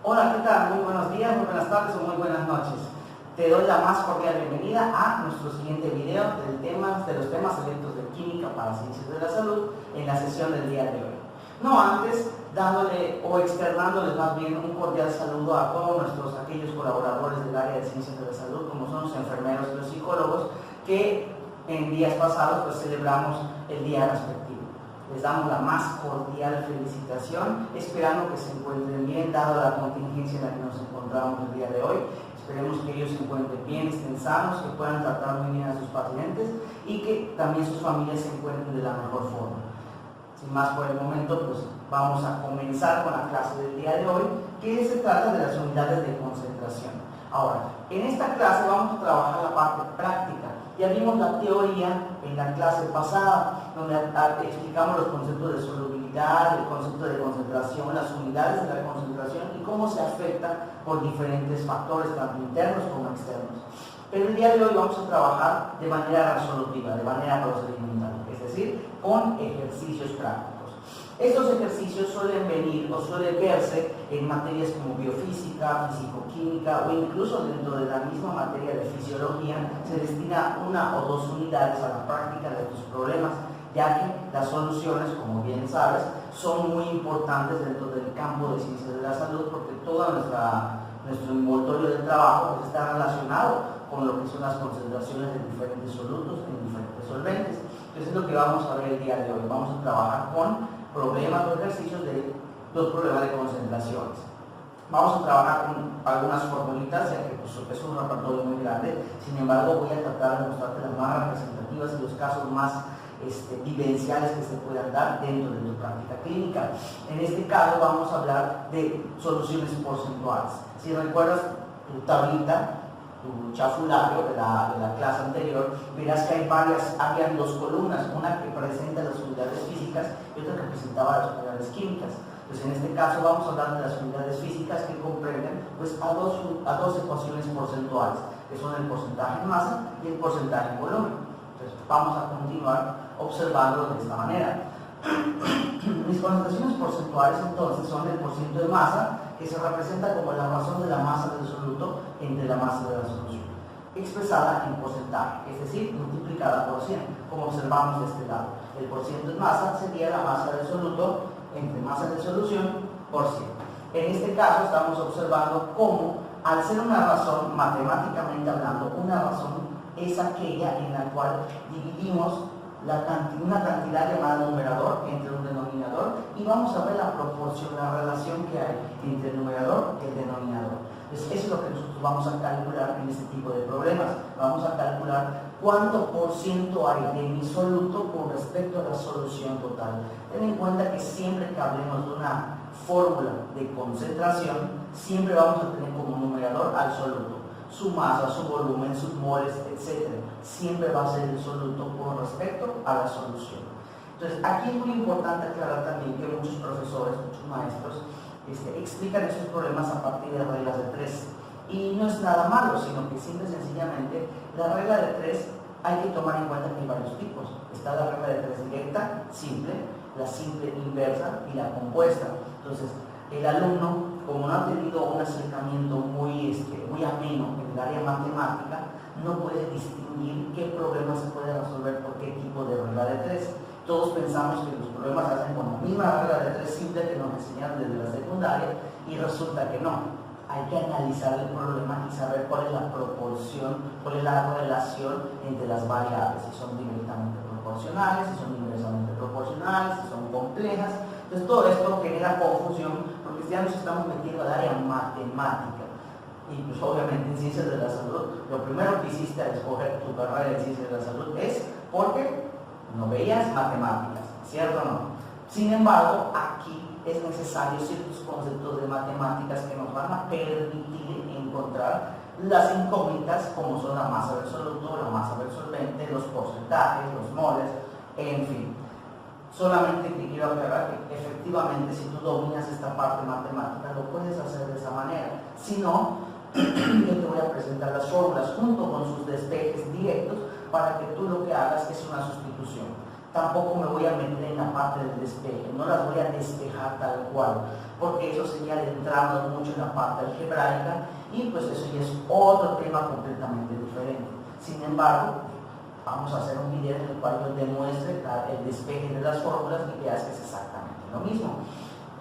Hola, ¿qué tal? Muy buenos días, muy buenas tardes o muy buenas noches. Te doy la más cordial bienvenida a nuestro siguiente video de los temas selectos de química para ciencias de la salud en la sesión del día de hoy. No antes dándole o externándoles más bien un cordial saludo a todos aquellos colaboradores del área de ciencias de la salud, como son los enfermeros y los psicólogos, que en días pasados pues celebramos el día respectivo. Les damos la más cordial felicitación, esperando que se encuentren bien, dado la contingencia en la que nos encontramos el día de hoy. Esperemos que ellos se encuentren bien, estén sanos, que puedan tratar muy bien a sus pacientes y que también sus familias se encuentren de la mejor forma. Sin más por el momento, pues vamos a comenzar con la clase del día de hoy, que se trata de las unidades de concentración. Ahora, en esta clase vamos a trabajar la parte práctica. Ya vimos la teoría en la clase pasada, donde explicamos los conceptos de solubilidad, el concepto de concentración, las unidades de la concentración y cómo se afecta por diferentes factores, tanto internos como externos. Pero el día de hoy vamos a trabajar de manera resolutiva, de manera procedimental, es decir, con ejercicios prácticos. Estos ejercicios suelen venir o suelen verse en materias como biofísica, fisicoquímica o incluso dentro de la misma materia de fisiología se destina 1 o 2 unidades a la práctica de tus problemas, ya que las soluciones, como bien sabes, son muy importantes dentro del campo de ciencias de la salud porque todo nuestro envoltorio de trabajo está relacionado con lo que son las concentraciones de diferentes solutos en diferentes solventes. Entonces es lo que vamos a ver el día de hoy. Vamos a trabajar con problemas o ejercicios de los problemas de concentraciones. Vamos a trabajar con algunas formulitas, ya que pues, es un repertorio muy grande. Sin embargo, voy a tratar de mostrarte las más representativas y los casos más vivenciales que se puedan dar dentro de tu práctica clínica. En este caso vamos a hablar de soluciones porcentuales. Si recuerdas tu tablita, tu chafulario de la clase anterior, verás que habían 2 columnas, una que presenta las unidades físicas y otra que presentaba las unidades químicas. Pues en este caso vamos a hablar de las unidades físicas que comprenden pues, a dos ecuaciones porcentuales, que son el porcentaje en masa y el porcentaje en volumen. Entonces vamos a continuar observando de esta manera. Mis concentraciones porcentuales entonces son el porciento de masa, que se representa como la razón de la masa del soluto entre la masa de la solución, expresada en porcentaje, es decir, multiplicada por 100, como observamos de este lado. El porciento en masa sería la masa del soluto entre masa de solución por 100. En este caso estamos observando cómo, al ser una razón, matemáticamente hablando, una razón es aquella en la cual dividimos una cantidad llamada numerador entre un denominador y vamos a ver la proporción, la relación que hay entre el numerador y el denominador. Entonces, eso es lo que nosotros vamos a calcular en este tipo de problemas. Vamos a calcular cuánto por ciento hay de mi soluto con respecto a la solución total. Ten en cuenta que siempre que hablemos de una fórmula de concentración, siempre vamos a tener como numerador al soluto. Su masa, su volumen, sus moles, etc. Siempre va a ser el soluto con respecto a la solución. Entonces, aquí es muy importante aclarar también que muchos profesores, muchos maestros, explican esos problemas a partir de reglas de 3. Y no es nada malo, sino que simple y sencillamente la regla de 3 hay que tomar en cuenta que hay varios tipos. Está la regla de 3 directa, simple, la simple inversa y la compuesta. Entonces, el alumno, como no ha tenido un acercamiento muy ameno en el área matemática, no puede distinguir qué problema se puede resolver por qué tipo de regla de 3. Todos pensamos que los problemas se hacen con la misma regla de 3 simple que nos enseñaron desde la secundaria y resulta que no. Hay que analizar el problema y saber cuál es la proporción, cuál es la relación entre las variables, si son directamente proporcionales, si son inversamente proporcionales, si son complejas. Entonces todo esto genera confusión porque ya nos estamos metiendo al área matemática. Y pues obviamente en ciencias de la salud, lo primero que hiciste al escoger tu carrera de ciencias de la salud es porque no veías matemáticas, ¿cierto o no? Sin embargo, aquí es necesario ciertos conceptos de matemáticas que nos van a permitir encontrar las incógnitas como son la masa del soluto, la masa del solvente, los porcentajes, los moles, en fin. Solamente te quiero aclarar que efectivamente si tú dominas esta parte matemática lo puedes hacer de esa manera. Si no, yo te voy a presentar las fórmulas junto con sus despejes directos para que tú lo que hagas es una sustitución. Tampoco me voy a meter en la parte del despeje, no las voy a despejar tal cual. porque eso sería adentrarnos mucho en la parte algebraica y pues eso ya es otro tema completamente diferente. Sin embargo, vamos a hacer un video en el cual yo demuestre el despeje de las fórmulas y veas que es exactamente lo mismo.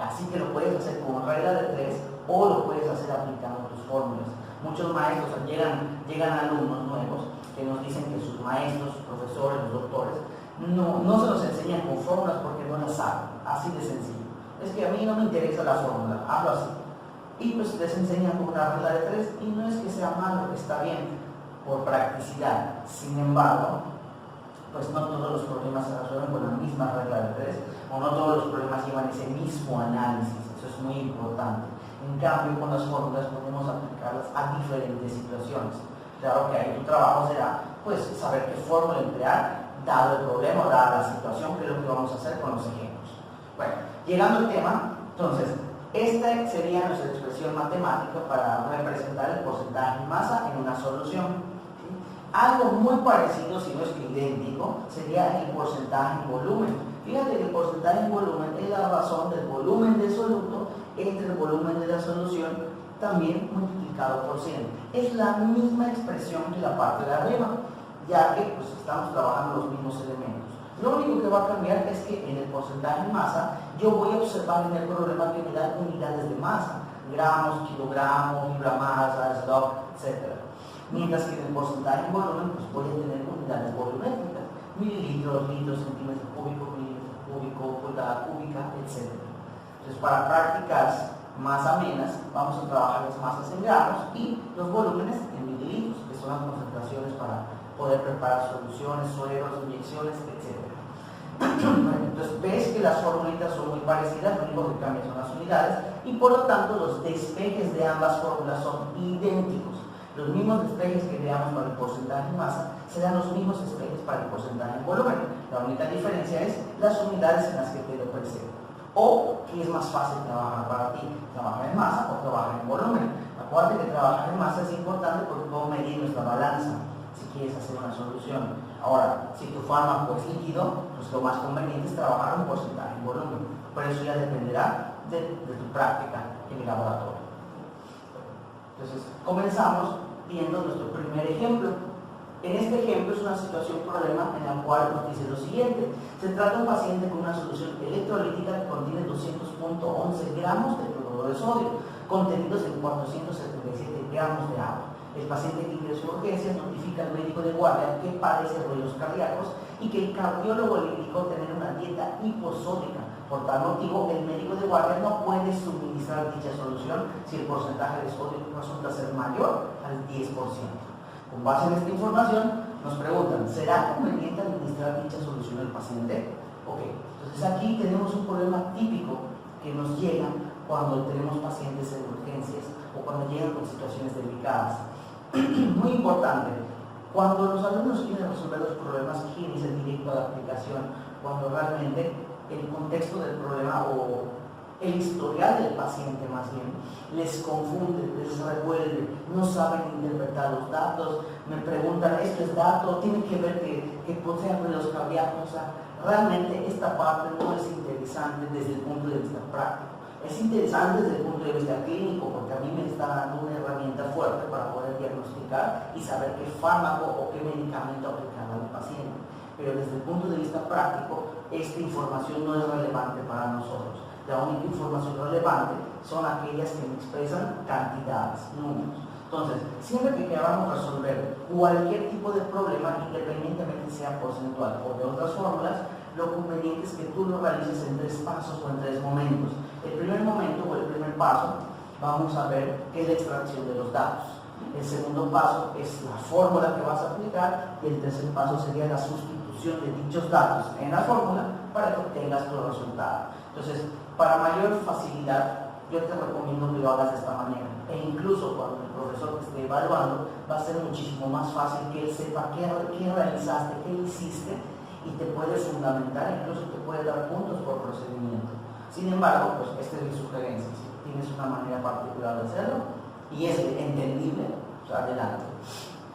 Así que lo puedes hacer con regla de 3 o lo puedes hacer aplicando tus fórmulas. Muchos maestros, llegan alumnos nuevos que nos dicen que sus maestros, sus profesores, los doctores, no se los enseñan con fórmulas porque no las saben, así de sencillo. Es que a mí no me interesa la fórmula, hablo así. Y pues les enseñan con una regla de 3 y no es que sea malo, está bien, por practicidad. Sin embargo, pues no todos los problemas se resuelven con la misma regla de 3 o no todos los problemas llevan ese mismo análisis, eso es muy importante. En cambio, con las fórmulas podemos aplicarlas a diferentes situaciones. Claro que ahí tu trabajo será pues saber qué fórmula emplear dado el problema o dada la situación, que es lo que vamos a hacer con los ejemplos. Bueno, llegando al tema, entonces, esta sería nuestra expresión matemática para representar el porcentaje en masa en una solución. ¿Sí? Algo muy parecido, si no es que idéntico, sería el porcentaje en volumen. Fíjate que el porcentaje en volumen es la razón del volumen del soluto entre el volumen de la solución, también multiplicado por 100. Es la misma expresión que la parte de arriba, ya que pues, estamos trabajando los mismos elementos. Lo único que va a cambiar es que en el porcentaje en masa yo voy a observar en el problema que me dan unidades de masa, gramos, kilogramos, libra masa, slug, etc. Mientras que en el porcentaje en volumen pues voy a tener unidades volumétricas, mililitros, litros, centímetros cúbicos, milímetros cúbicos, pulgada cúbica, etc. Entonces para prácticas más amenas vamos a trabajar las masas en gramos y los volúmenes en mililitros, que son las concentraciones para poder preparar soluciones, sueros, inyecciones, etc. Entonces ves que las formulitas son muy parecidas, lo único que cambia son las unidades y por lo tanto los despejes de ambas fórmulas son idénticos. Los mismos despejes que veamos para el porcentaje en masa serán los mismos despejes para el porcentaje en volumen. La única diferencia es las unidades en las que te lo presento. O qué es más fácil trabajar para ti, trabajar en masa o trabajar en volumen. Acuérdate que trabajar en masa es importante porque puedo medir nuestra balanza si quieres hacer una solución. Ahora, si tu fármaco es líquido, pues lo más conveniente es trabajar un porcentaje en volumen. Por eso ya dependerá de tu práctica en el laboratorio. Entonces, comenzamos viendo nuestro primer ejemplo. En este ejemplo es una situación problema en la cual nos dice lo siguiente. Se trata de un paciente con una solución electrolítica que contiene 200.11 gramos de cloruro de sodio, contenidos en 477 gramos de agua. El paciente que ingresó a urgencias notifica al médico de guardia que padece ruidos cardíacos y que el cardiólogo le indicó tener una dieta hiposódica. Por tal motivo, el médico de guardia no puede suministrar dicha solución si el porcentaje de sodio resulta ser mayor al 10%. Con base en esta información, nos preguntan, ¿será conveniente administrar dicha solución al paciente? Ok, entonces aquí tenemos un problema típico que nos llega cuando tenemos pacientes en urgencias o cuando llegan con situaciones delicadas. Muy importante, cuando los alumnos quieren resolver los problemas, quieren ir directo a la aplicación, cuando realmente el contexto del problema o el historial del paciente más bien les confunde, les revuelve, no saben interpretar los datos, me preguntan, ¿esto es dato? ¿Tiene que ver que poseen ruidos cardíacos? O sea, realmente esta parte no es interesante desde el punto de vista práctico. Es interesante desde el punto de vista clínico porque a mí me está dando una herramienta fuerte para poder diagnosticar y saber qué fármaco o qué medicamento aplicar al paciente. Pero desde el punto de vista práctico, esta información no es relevante para nosotros. La única información relevante son aquellas que me expresan cantidades, números. Entonces, siempre que queramos resolver cualquier tipo de problema, independientemente sea porcentual o de otras fórmulas, lo conveniente es que tú lo realices en 3 pasos o en 3 momentos. El primer momento o el primer paso, vamos a ver qué es la extracción de los datos. El segundo paso es la fórmula que vas a aplicar y el tercer paso sería la sustitución de dichos datos en la fórmula para que obtengas tu resultado. Entonces, para mayor facilidad, yo te recomiendo que lo hagas de esta manera. E incluso cuando el profesor te esté evaluando, va a ser muchísimo más fácil que él sepa qué realizaste, qué hiciste y te puede fundamentar, incluso te puede dar puntos por procedimiento. Sin embargo, pues esta es mi sugerencia. Si tienes una manera particular de hacerlo y es entendible, pues adelante.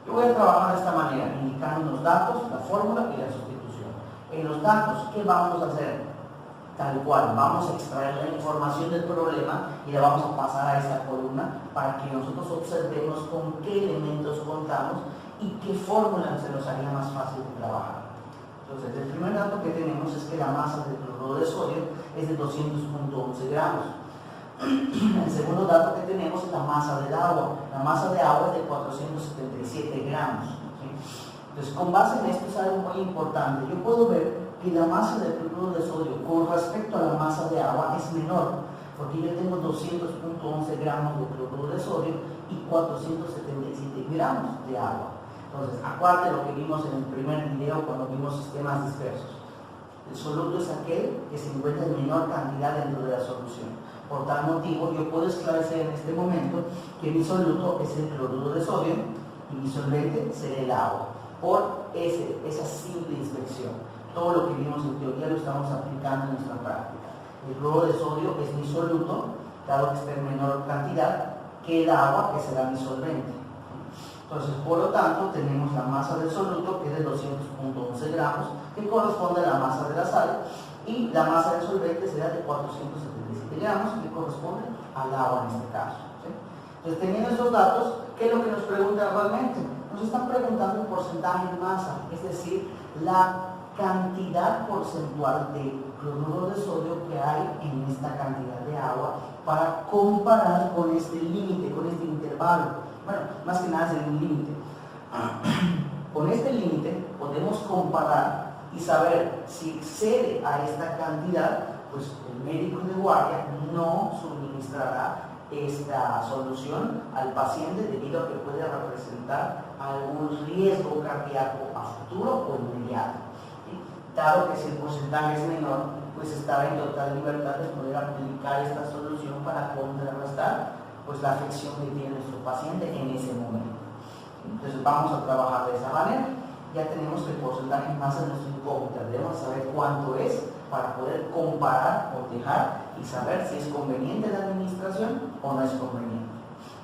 Yo voy a trabajar de esta manera, indicando los datos, la fórmula y la sustitución. En los datos, ¿qué vamos a hacer? Tal cual, vamos a extraer la información del problema y la vamos a pasar a esta columna para que nosotros observemos con qué elementos contamos y qué fórmula se nos haría más fácil de trabajar. Entonces, el primer dato que tenemos es que la masa del cloruro de sodio es de 200.11 gramos. El segundo dato que tenemos es la masa del agua. La masa de agua es de 477 gramos. ¿Sí? Entonces, con base en esto es algo muy importante. Yo puedo ver que la masa del cloruro de sodio con respecto a la masa de agua es menor, porque yo tengo 200.11 gramos de cloruro de sodio y 477 gramos de agua. Entonces, acuérdate lo que vimos en el primer video cuando vimos sistemas dispersos. El soluto es aquel que se encuentra en menor cantidad dentro de la solución. Por tal motivo, yo puedo esclarecer en este momento que mi soluto es el cloruro de sodio y mi solvente será el agua, por esa simple inspección. Todo lo que vimos en teoría lo estamos aplicando en nuestra práctica. El cloruro de sodio es mi soluto, dado que está en menor cantidad que el agua, que será mi solvente. Entonces, por lo tanto, tenemos la masa del soluto, que es de 200.11 gramos, que corresponde a la masa de la sal, y la masa del solvente será de 477 gramos, que corresponde al agua en este caso. ¿Sí? Entonces, teniendo esos datos, ¿qué es lo que nos preguntan realmente? Nos están preguntando el porcentaje de masa, es decir, la cantidad porcentual de cloruro de sodio que hay en esta cantidad de agua para comparar con este límite, con este intervalo. Bueno, más que nada es un límite. Con este límite podemos comparar y saber si excede a esta cantidad, pues el médico de guardia no suministrará esta solución al paciente debido a que puede representar algún riesgo cardíaco a futuro o inmediato. Dado que si el porcentaje es menor, pues estará en total libertad de poder aplicar esta solución para contrarrestar pues la afección que tiene nuestro paciente en ese momento. Entonces vamos a trabajar de esa manera. Ya tenemos que el porcentaje de masa de nuestra incógnita, debemos saber cuánto es para poder comparar, cotejar y saber si es conveniente la administración o no es conveniente.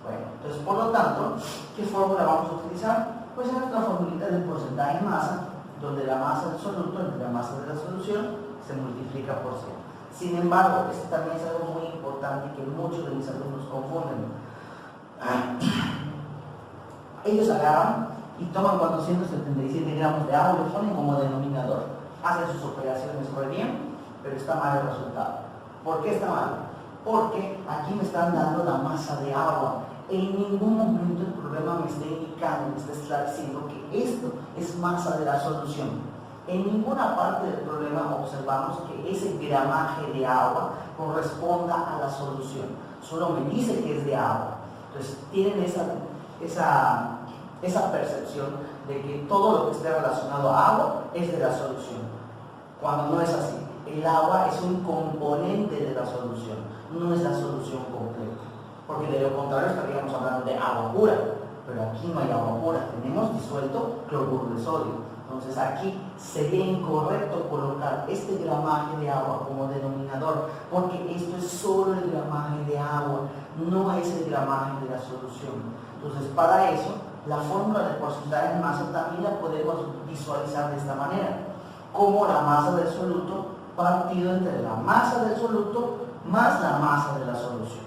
Bueno, entonces por lo tanto, ¿qué fórmula vamos a utilizar? Pues es nuestra formulita del porcentaje de masa, donde la masa del soluto entre la masa de la solución se multiplica por 100. Sin embargo, esto también es algo muy importante que muchos de mis alumnos confunden. Ellos agarran y toman 477 gramos de agua y lo ponen como denominador. Hacen sus operaciones muy bien, pero está mal el resultado. ¿Por qué está mal? Porque aquí me están dando la masa de agua. En ningún momento el problema me está indicando, me está esclareciendo que esto es masa de la solución. En ninguna parte del problema observamos que ese gramaje de agua corresponda a la solución. Solo me dice que es de agua. Entonces tienen esa percepción de que todo lo que esté relacionado a agua es de la solución. Cuando no es así. El agua es un componente de la solución, no es la solución completa. Porque de lo contrario estaríamos hablando de agua pura. Pero aquí no hay agua pura, tenemos disuelto cloruro de sodio. Entonces aquí sería incorrecto colocar este gramaje de agua como denominador, porque esto es solo el gramaje de agua, no es el gramaje de la solución. Entonces para eso, la fórmula del porcentaje de masa también la podemos visualizar de esta manera, como la masa del soluto partido entre la masa del soluto más la masa de la solución,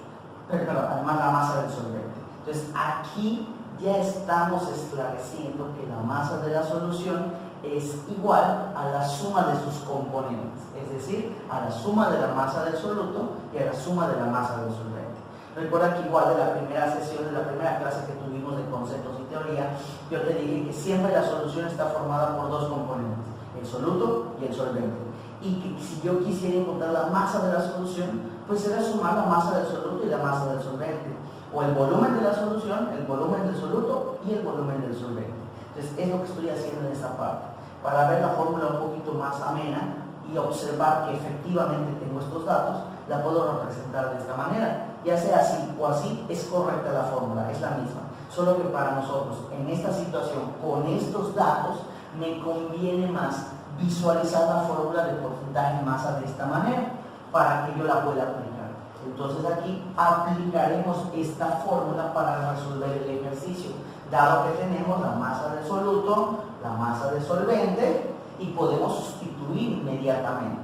además la masa del solvente. Entonces aquí ya estamos esclareciendo que la masa de la solución es igual a la suma de sus componentes, es decir, a la suma de la masa del soluto y a la suma de la masa del solvente. Recuerda que igual de la primera sesión, de la primera clase que tuvimos de conceptos y teoría, yo te dije que siempre la solución está formada por dos componentes, el soluto y el solvente. Y que si yo quisiera encontrar la masa de la solución, pues será sumar la masa del soluto y la masa del solvente. O el volumen de la solución, el volumen del soluto y el volumen del solvente. Entonces es lo que estoy haciendo en esta parte, para ver la fórmula un poquito más amena y observar que efectivamente tengo estos datos, la puedo representar de esta manera. Ya sea así o así, es correcta la fórmula, es la misma. Solo que para nosotros, en esta situación, con estos datos, me conviene más visualizar la fórmula de porcentaje de masa de esta manera, para que yo la pueda aplicar. Entonces aquí aplicaremos esta fórmula para resolver el ejercicio, dado que tenemos la masa del soluto, la masa del solvente y podemos sustituir inmediatamente.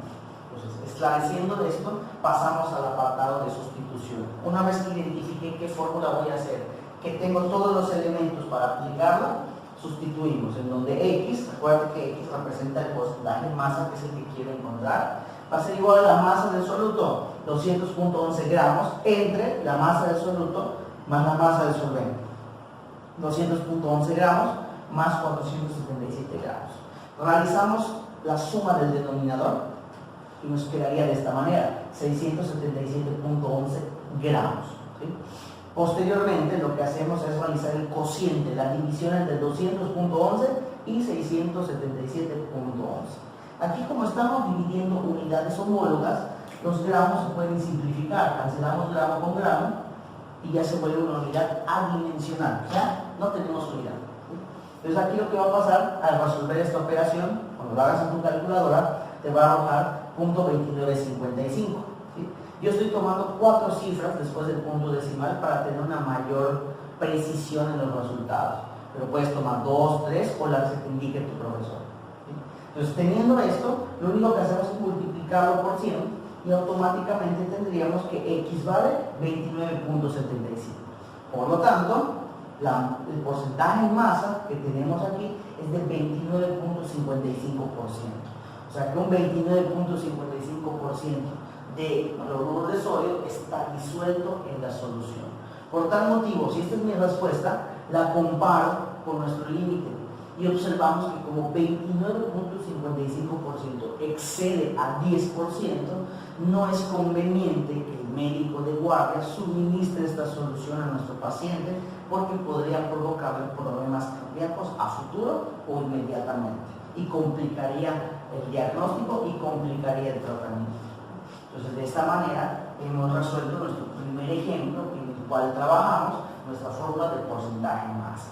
Entonces, esclareciendo esto, pasamos al apartado de sustitución. Una vez que identifique qué fórmula voy a hacer, que tengo todos los elementos para aplicarla, sustituimos. En donde X, recuerda que X representa el porcentaje de masa, que es el que quiero encontrar, va a ser igual a la masa del soluto, 200.11 gramos, entre la masa del soluto más la masa del solvente. 200.11 gramos más 477 gramos. Realizamos la suma del denominador y nos quedaría de esta manera, 677.11 gramos. ¿Sí? Posteriormente lo que hacemos es realizar el cociente, la división entre 200.11 y 677.11. Aquí, como estamos dividiendo unidades homólogas, los gramos se pueden simplificar, cancelamos gramo con gramo y ya se vuelve una unidad adimensional, ya no tenemos unidad. Entonces aquí lo que va a pasar al resolver esta operación, cuando lo hagas en tu calculadora, te va a arrojar .2955. ¿Sí? Yo estoy tomando 4 cifras después del punto decimal para tener una mayor precisión en los resultados, pero puedes tomar 2, 3 o las que te indique tu profesor. ¿Sí? Entonces, teniendo esto, lo único que hacemos es multiplicarlo por 100 y automáticamente tendríamos que X vale 29.75. Por lo tanto, el porcentaje en masa que tenemos aquí es de 29.55%. O sea que un 29.55% de cloruro de sodio está disuelto en la solución. Por tal motivo, si esta es mi respuesta, la comparo con nuestro límite y observamos que como 29.55% excede a 10%, no es conveniente que el médico de guardia suministre esta solución a nuestro paciente porque podría provocarle problemas cardíacos a futuro o inmediatamente y complicaría el diagnóstico y complicaría el tratamiento. Entonces, de esta manera hemos resuelto nuestro primer ejemplo en el cual trabajamos nuestra fórmula de porcentaje en masa.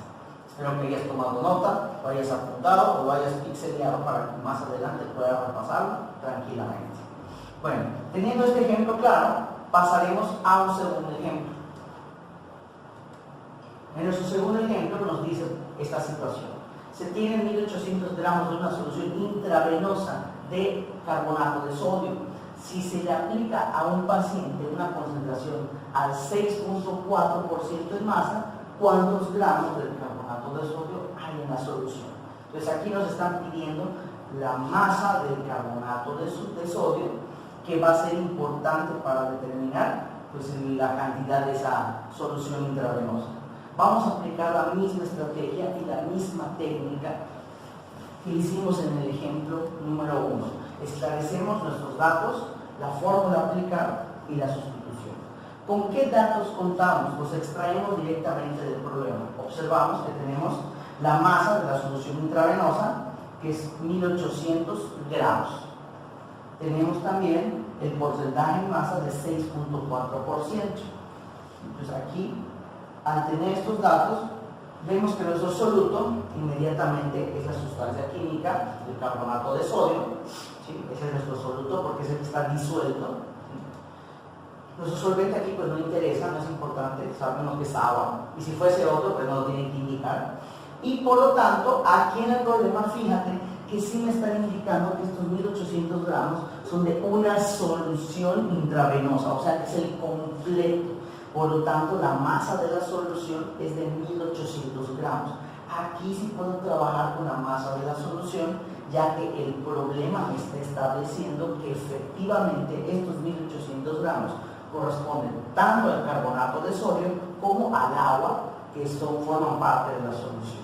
Espero que hayas tomado nota, lo hayas apuntado o lo hayas pixeleado para que más adelante puedas repasarlo tranquilamente. Bueno, teniendo este ejemplo claro, pasaremos a un segundo ejemplo. En nuestro segundo ejemplo nos dice esta situación. Se tienen 1800 gramos de una solución intravenosa de carbonato de sodio. Si se le aplica a un paciente una concentración al 6.4% en masa, ¿cuántos gramos del carbonato de sodio hay en la solución? Entonces aquí nos están pidiendo la masa del carbonato de sodio, que va a ser importante para determinar pues, la cantidad de esa solución intravenosa. Vamos a aplicar la misma estrategia y la misma técnica que hicimos en el ejemplo número 1. Esclarecemos nuestros datos, la fórmula a aplicar y la sustitución. ¿Con qué datos contamos? Los extraemos directamente del problema. Observamos que tenemos la masa de la solución intravenosa, que es 1800 gramos. Tenemos también el porcentaje en masa de 6.4%. Entonces aquí, al tener estos datos, vemos que nuestro soluto inmediatamente es la sustancia química, el carbonato de sodio. ¿Sí? Ese es nuestro soluto porque es el que está disuelto. ¿Sí? Nuestro solvente aquí pues no interesa, no es importante, sabemos que es agua, y si fuese otro pues no lo tienen que indicar. Y por lo tanto, aquí en el problema, fíjate que sí me están indicando que estos 1800 gramos son de una solución intravenosa, o sea que es el completo. Por lo tanto, la masa de la solución es de 1800 gramos. Aquí sí puedo trabajar con la masa de la solución, ya que el problema me está estableciendo que efectivamente estos 1800 gramos corresponden tanto al carbonato de sodio como al agua, que forman parte de la solución.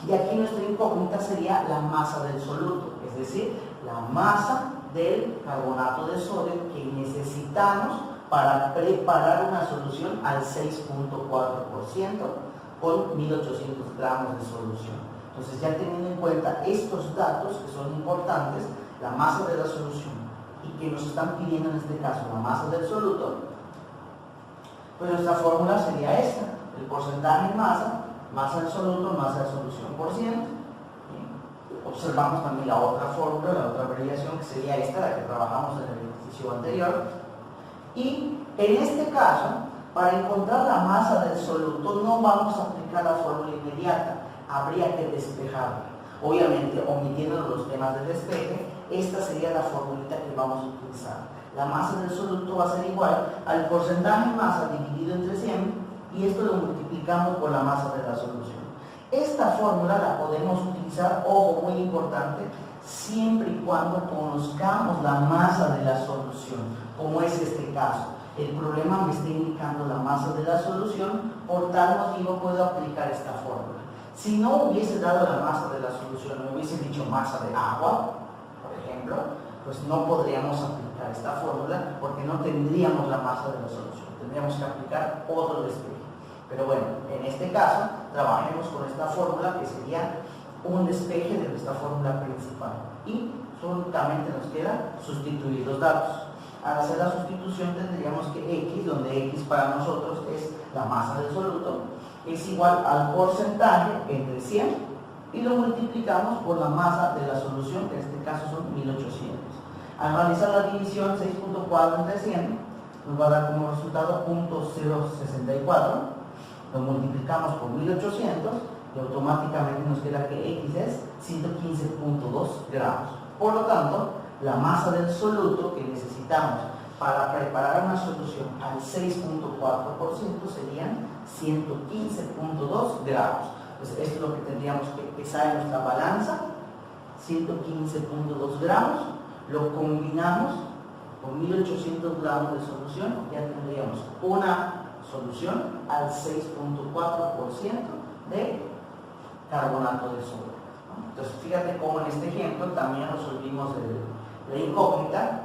Y aquí nuestra incógnita sería la masa del soluto, es decir, la masa del carbonato de sodio que necesitamos para preparar una solución al 6.4% con 1800 gramos de solución. Entonces, ya teniendo en cuenta estos datos que son importantes, la masa de la solución y que nos están pidiendo en este caso la masa del soluto, pues nuestra fórmula sería esta: el porcentaje en masa, masa del soluto, masa de solución por 100. Observamos también la otra fórmula, la otra abreviación, que sería esta, la que trabajamos en el ejercicio anterior. Y en este caso, para encontrar la masa del soluto, no vamos a aplicar la fórmula inmediata, habría que despejarla. Obviamente, omitiendo los temas de despeje, esta sería la formulita que vamos a utilizar. La masa del soluto va a ser igual al porcentaje de masa dividido entre 100 y esto lo multiplicamos por la masa de la solución. Esta fórmula la podemos utilizar, ojo, muy importante, siempre y cuando conozcamos la masa de la solución, como es este caso. El problema me está indicando la masa de la solución, por tal motivo puedo aplicar esta fórmula. Si no hubiese dado la masa de la solución, me hubiese dicho masa de agua, por ejemplo, pues no podríamos aplicar esta fórmula porque no tendríamos la masa de la solución. Tendríamos que aplicar otro despeje. Pero bueno, en este caso, trabajemos con esta fórmula que sería un despeje de nuestra fórmula principal. Y solamente nos queda sustituir los datos. Al hacer la sustitución tendríamos que x, donde x para nosotros es la masa del soluto, es igual al porcentaje entre 100 y lo multiplicamos por la masa de la solución, que en este caso son 1800. Al realizar la división 6.4 entre 100, nos va a dar como resultado 0.064. Lo multiplicamos por 1800 y automáticamente nos queda que x es 115.2 gramos. Por lo tanto, la masa del soluto que necesitamos para preparar una solución al 6.4% serían 115.2 gramos. Pues esto es lo que tendríamos que pesar en nuestra balanza, 115.2 gramos, lo combinamos con 1800 gramos de solución, ya tendríamos una solución al 6.4% de carbonato de sodio. Entonces, fíjate cómo en este ejemplo también resolvimos la incógnita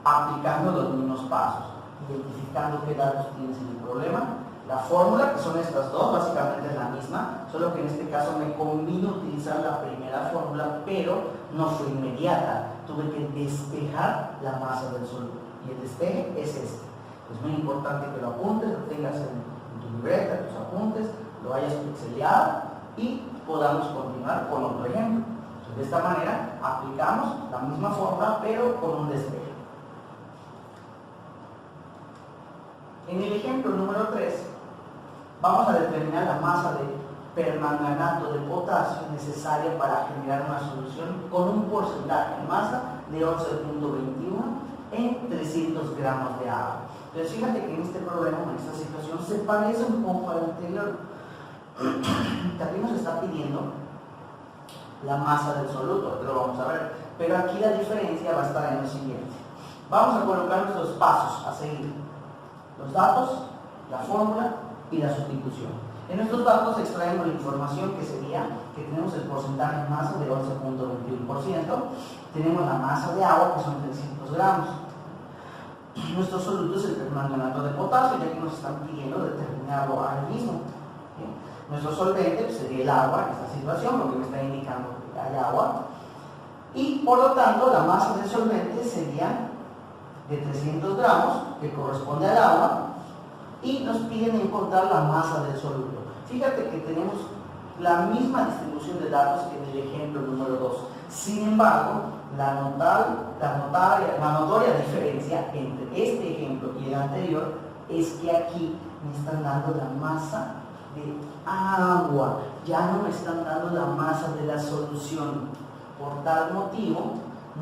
aplicando los mismos pasos, identificando qué datos tienes en el problema. La fórmula, que son estas dos, básicamente es la misma, solo que en este caso me convino utilizar la primera fórmula, pero no fue inmediata. Tuve que despejar la masa del soluto y el despeje es este. Es muy importante que lo apuntes, lo tengas en tu libreta, tus apuntes, lo hayas pixeleado y podamos continuar con otro ejemplo. Entonces, de esta manera aplicamos la misma fórmula pero con un despeje. En el ejemplo número 3 vamos a determinar la masa de permanganato de potasio necesaria para generar una solución con un porcentaje de masa de 11.21 en 300 gramos de agua. Entonces fíjate que en este problema, en esta situación, se parece un poco al anterior. También nos está pidiendo la masa del soluto, que lo vamos a ver, pero aquí la diferencia va a estar en lo siguiente. Vamos a colocar nuestros pasos a seguir: los datos, la fórmula y la sustitución. En estos datos extraemos la información que sería que tenemos el porcentaje de masa de 11.21%, tenemos la masa de agua que son 300 gramos. Nuestro soluto es el permanganato de potasio, ya que nos están pidiendo determinarlo ahora mismo. Nuestro solvente pues, sería el agua en esta situación, porque me está indicando que hay agua. Y por lo tanto, la masa del solvente sería de 300 gramos, que corresponde al agua, y nos piden encontrar la masa del soluto. Fíjate que tenemos la misma distribución de datos que en el ejemplo número 2. Sin embargo, la notoria diferencia entre este ejemplo y el anterior es que aquí me están dando la masa de agua, ya no me están dando la masa de la solución. Por tal motivo,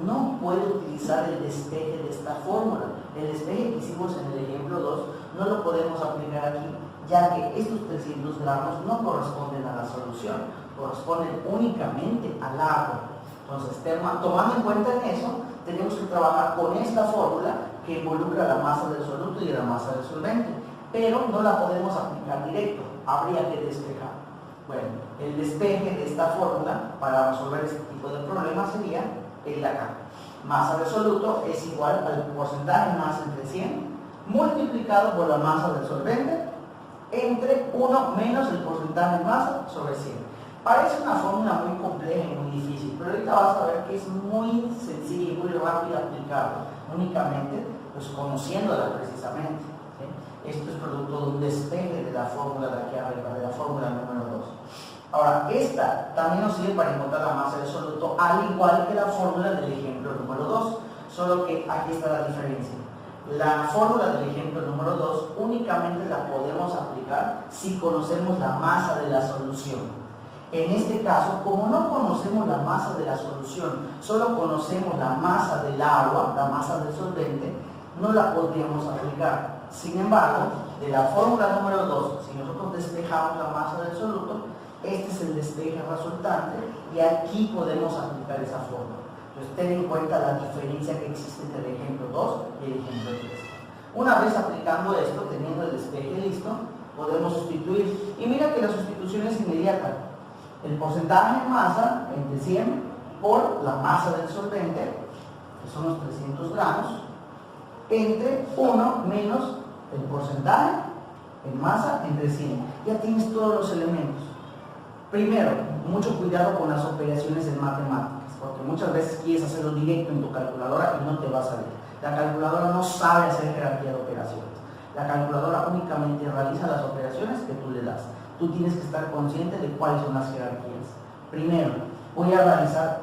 no puedo utilizar el despeje de esta fórmula. El despeje que hicimos en el ejemplo 2 no lo podemos aplicar aquí, ya que estos 300 gramos no corresponden a la solución, corresponden únicamente al agua. Entonces, tomando en cuenta en eso, tenemos que trabajar con esta fórmula que involucra la masa del soluto y la masa del solvente, pero no la podemos aplicar directo, habría que despejar. Bueno, el despeje de esta fórmula para resolver este tipo de problemas sería el de acá. Masa del soluto es igual al porcentaje de masa entre 100 multiplicado por la masa del solvente entre 1 menos el porcentaje de masa sobre 100. Parece una fórmula muy compleja y muy difícil, pero ahorita vas a ver que es muy sencilla y muy rápida aplicarla, únicamente pues conociéndola precisamente. ¿Sí? Esto es producto de un despeje de la fórmula de aquí arriba, de la fórmula número 2. Ahora, esta también nos sirve para encontrar la masa del soluto, al igual que la fórmula del ejemplo número 2, solo que aquí está la diferencia. La fórmula del ejemplo número 2 únicamente la podemos aplicar si conocemos la masa de la solución. En este caso, como no conocemos la masa de la solución, solo conocemos la masa del agua, la masa del solvente, no la podríamos aplicar. Sin embargo, de la fórmula número 2, si nosotros despejamos la masa del soluto, este es el despeje resultante y aquí podemos aplicar esa fórmula. Entonces, ten en cuenta la diferencia que existe entre el ejemplo 2 y el ejemplo 3. Una vez aplicando esto, teniendo el despeje listo, podemos sustituir. Y mira que la sustitución es inmediata. El porcentaje en masa, entre 100, por la masa del solvente, que son los 300 gramos, entre 1 menos el porcentaje en masa entre 100. Ya tienes todos los elementos. Primero, mucho cuidado con las operaciones en matemáticas, porque muchas veces quieres hacerlo directo en tu calculadora y no te va a salir. La calculadora no sabe hacer jerarquía de operaciones. La calculadora únicamente realiza las operaciones que tú le das. Tú tienes que estar consciente de cuáles son las jerarquías. Primero, voy a realizar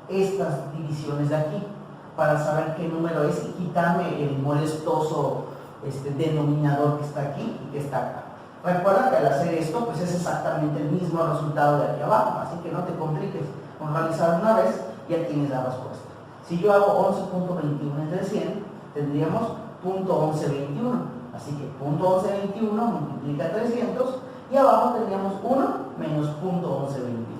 estas divisiones de aquí para saber qué número es y quitarme el molestoso denominador que está aquí y que está acá. Recuerda que al hacer esto, pues es exactamente el mismo resultado de aquí abajo, así que no te compliques. Con realizar una vez, ya tienes la respuesta. Si yo hago 11.21 entre 100, tendríamos 0.1121. Así que 0.1121 multiplica 300 y abajo tendríamos 1 menos 0.1121.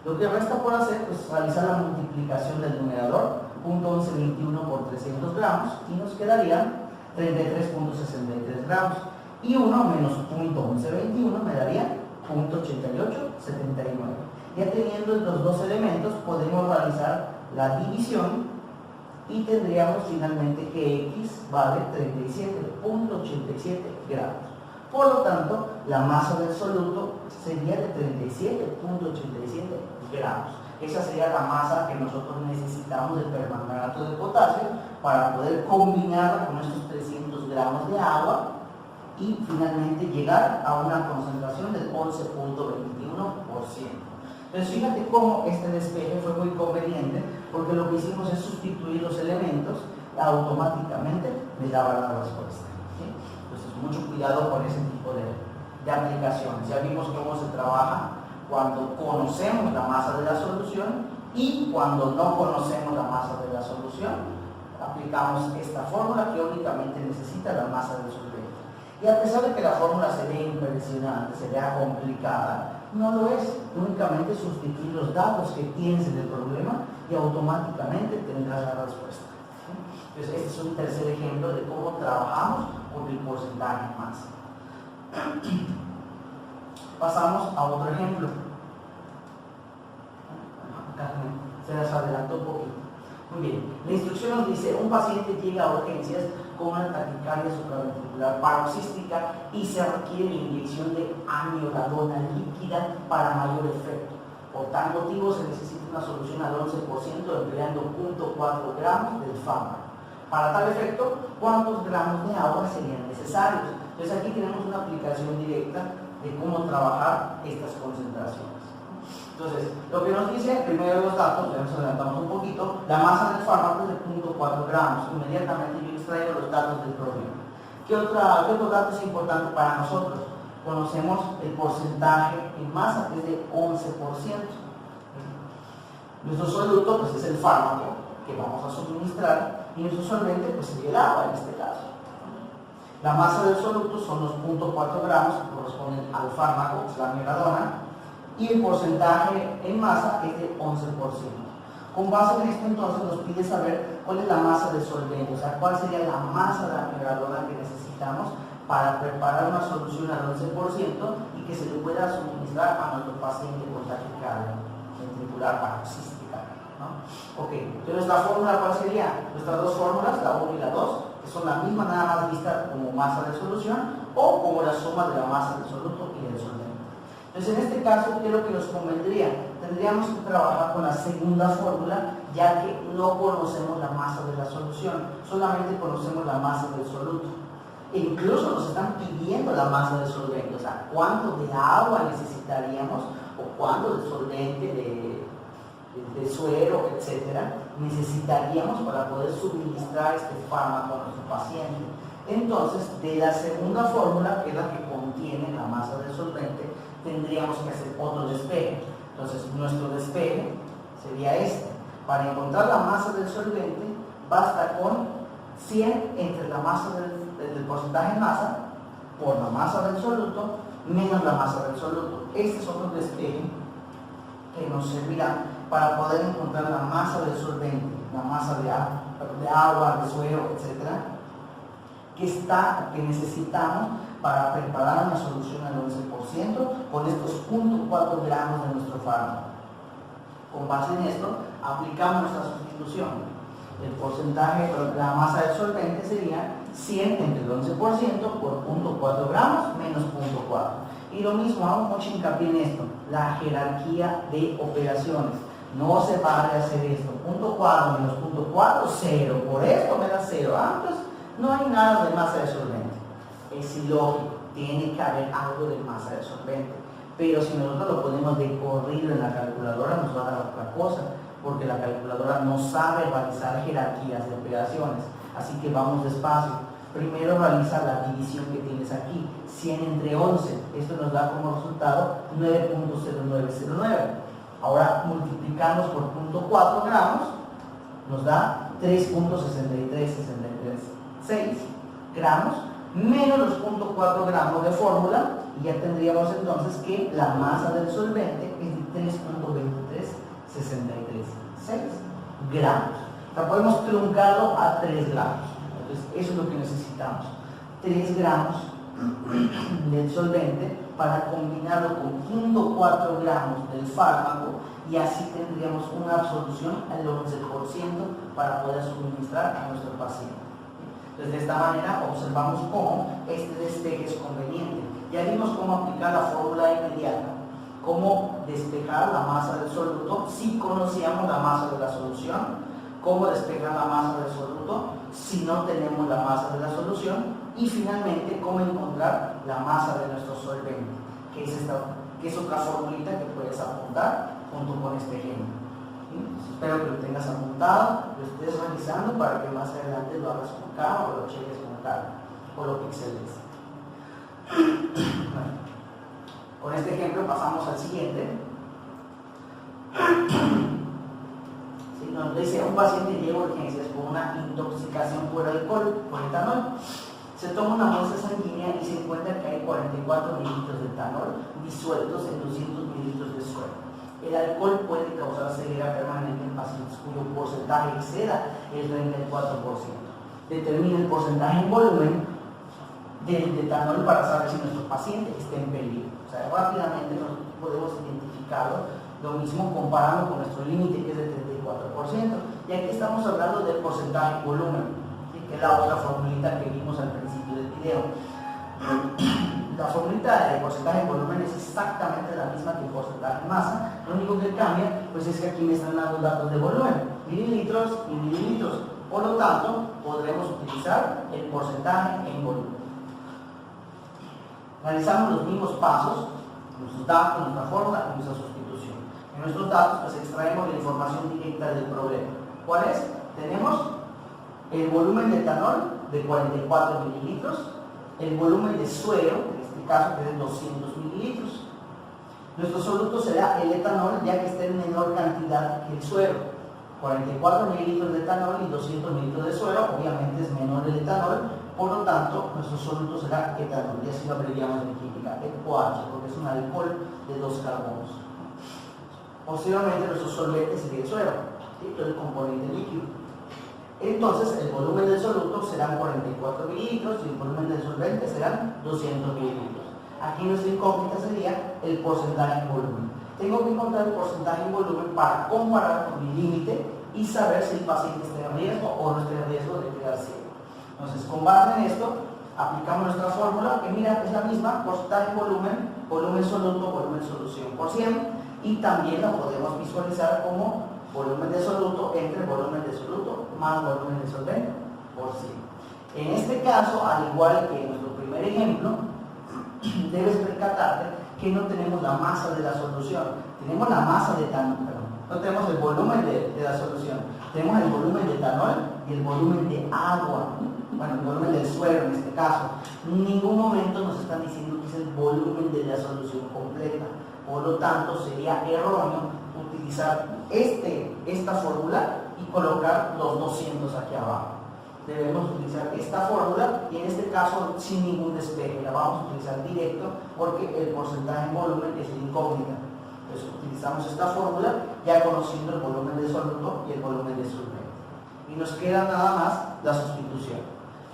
Lo que resta por hacer es realizar la multiplicación del numerador, 0.1121 por 300 gramos, y nos quedarían 33.63 gramos. Y 1 menos 0.1121 me daría 0.8879. Ya teniendo los dos elementos, podemos realizar la división y tendríamos finalmente que X vale 37.87 gramos. Por lo tanto, la masa del soluto sería de 37.87 gramos. Esa sería la masa que nosotros necesitamos del permanganato de potasio para poder combinarla con estos 300 gramos de agua y finalmente llegar a una concentración del 11.21%. Entonces fíjate cómo este despeje fue muy conveniente, porque lo que hicimos es sustituir los elementos y automáticamente me daba la respuesta. ¿Sí? Entonces mucho cuidado con ese tipo de aplicaciones. Ya vimos cómo se trabaja cuando conocemos la masa de la solución y cuando no conocemos la masa de la solución. Aplicamos esta fórmula que únicamente necesita la masa del solvente. Y a pesar de que la fórmula se vea impresionante, se vea complicada, no lo es. Únicamente sustituir los datos que tienes en el problema y automáticamente tendrás la respuesta. ¿Sí? Entonces, este es un tercer ejemplo de cómo trabajamos con el porcentaje en masa. Pasamos a otro ejemplo. Se las adelantó un poquito. Muy bien, la instrucción nos dice: un paciente llega a urgencias con una taquicardia supraventricular paroxística y se requiere la inyección de amiodarona líquida para mayor efecto. Por tal motivo se necesita una solución al 11% empleando 0.4 gramos del fármaco. Para tal efecto, ¿cuántos gramos de agua serían necesarios? Entonces aquí tenemos una aplicación directa de cómo trabajar estas concentraciones. Entonces, lo que nos dice, primero los datos, ya nos adelantamos un poquito, la masa del fármaco es de 0.4 gramos. Inmediatamente yo extraigo los datos del problema. ¿Qué otro dato es importante para nosotros? Conocemos el porcentaje en masa, que es de 11%. Nuestro soluto pues, es el fármaco que vamos a suministrar y nuestro solvente pues, sería el agua en este caso. La masa del soluto son los 0.4 gramos que corresponden al fármaco, que es la amiodarona, y el porcentaje en masa es de 11%. Con base en esto entonces nos pide saber cuál es la masa del solvente, o sea, cuál sería la masa de la amiodarona que necesitamos para preparar una solución al 11% y que se le pueda suministrar a nuestro paciente con taquicardia ventricular paroxística, ¿no? Ok, entonces nuestra fórmula, ¿cuál sería? Nuestras dos fórmulas, la 1 y la 2, que son la misma, nada más vista como masa de solución o como la suma de la masa del soluto y del solvente. Entonces, en este caso, ¿qué es lo que nos convendría? Tendríamos que trabajar con la segunda fórmula, ya que no conocemos la masa de la solución, solamente conocemos la masa del soluto. E incluso nos están pidiendo la masa del solvente, o sea, cuánto de agua necesitaríamos, o cuánto de solvente, de suero, etcétera, necesitaríamos para poder suministrar este fármaco a nuestro paciente. Entonces, de la segunda fórmula, que es la que contiene la masa del solvente, tendríamos que hacer otro despeje. Entonces, nuestro despeje sería este. Para encontrar la masa del solvente, basta con 100 entre la masa del porcentaje de masa por la masa del soluto menos la masa del soluto. Este es otro despeje que nos servirá para poder encontrar la masa del solvente, la masa de agua, de suero, etc., que necesitamos para preparar una solución al 11% con estos 0.4 gramos de nuestro fármaco. Con base en esto, aplicamos nuestra sustitución. El porcentaje, la masa del solvente sería 100 entre el 11% por 0.4 gramos menos 0.4. Y lo mismo, hago mucho hincapié en esto, la jerarquía de operaciones. No se vale hacer esto, 0.4 menos 0.4, 0. Por esto me da 0. Pues no hay nada de masa de solvente. Es ilógico, tiene que haber algo de masa de solvente. Pero si nosotros lo ponemos de corrido en la calculadora, nos va a dar otra cosa, porque la calculadora no sabe realizar jerarquías de operaciones. Así que vamos despacio. Primero realiza la división que tienes aquí, 100 entre 11. Esto nos da como resultado 9.0909. Ahora multiplicamos por 0.4 gramos, nos da 3.63636 gramos, menos los 0.4 gramos de fórmula, y ya tendríamos entonces que la masa del solvente es de 3.23636 gramos. O sea, podemos truncarlo a 3 gramos. Entonces, eso es lo que necesitamos. 3 gramos del solvente para combinarlo con 0.4 gramos del fármaco, y así tendríamos una absorción al 11% para poder suministrar a nuestro paciente. Entonces, de esta manera observamos cómo este despeje es conveniente. Ya vimos cómo aplicar la fórmula inmediata, cómo despejar la masa del soluto si conocíamos la masa de la solución, cómo despejar la masa del soluto si no tenemos la masa de la solución, y finalmente cómo encontrar la masa de nuestro solvente, que es otra formulita que puedes apuntar junto con este ejemplo. ¿Sí? Espero que lo tengas apuntado, lo estés revisando para que más adelante lo hagas con calma o lo cheques con calma o lo pixeles. Bueno, con este ejemplo pasamos al siguiente. ¿Sí? Nos dice: un paciente llega a urgencias por una intoxicación por alcohol, por etanol. Se toma una muestra sanguínea y se encuentra que hay 44 mililitros de etanol disueltos en 200 mililitros de suero. El alcohol puede causar ceguera permanente en pacientes cuyo porcentaje exceda el 34%. Determina el porcentaje en volumen del etanol para saber si nuestro paciente está en peligro. O sea, rápidamente nos podemos identificarlo. Lo mismo comparando con nuestro límite, que es del 34%. Y aquí estamos hablando del porcentaje en volumen, que es la otra formulita que vimos al principio del video. La formulita de porcentaje en volumen es exactamente la misma que el porcentaje en masa. Lo único que cambia pues es que aquí me están dando datos de volumen, mililitros y mililitros. Por lo tanto, podremos utilizar el porcentaje en volumen. Realizamos los mismos pasos, nuestros datos, nuestra fórmula y nuestra sustitución. En nuestros datos pues extraemos la información directa del problema. ¿Cuál es? Tenemos el volumen de etanol de 44 mililitros, el volumen de suero, en este caso que es de 200 mililitros. Nuestro soluto será el etanol, ya que está en menor cantidad que el suero. 44 mililitros de etanol y 200 mililitros de suero, obviamente es menor el etanol, por lo tanto nuestro soluto será etanol, y así lo abreviamos en química, EcoH, porque es un alcohol de 2 carbonos. Posteriormente nuestro solvente sería el suero, ¿sí? Todo el componente líquido. Entonces el volumen del soluto serán 44 mililitros y el volumen del solvente serán 200 mililitros. Aquí nuestra incógnita sería el porcentaje en volumen. Tengo que encontrar el porcentaje en volumen para comparar con mi límite y saber si el paciente está en riesgo o no está en riesgo de quedar ciego. Entonces, con base en esto, aplicamos nuestra fórmula, que mira, es la misma: porcentaje en volumen, volumen soluto, volumen solución por 100, y también lo podemos visualizar como volumen de soluto entre volumen de soluto más volumen de solvente por 100. En este caso, al igual que en nuestro primer ejemplo, debes percatarte que no tenemos la masa de la solución, tenemos la masa de etanol, No tenemos el volumen de la solución, tenemos el volumen de etanol y el volumen de agua, bueno, el volumen del suero en este caso. En ningún momento nos están diciendo que es el volumen de la solución completa. Por lo tanto, sería erróneo utilizar esta fórmula y colocar los 200 aquí abajo. Debemos utilizar esta fórmula y en este caso sin ningún despeje. La vamos a utilizar directo porque el porcentaje en volumen es la incógnita. Entonces utilizamos esta fórmula ya conociendo el volumen de soluto y el volumen de solvente. Y nos queda nada más la sustitución.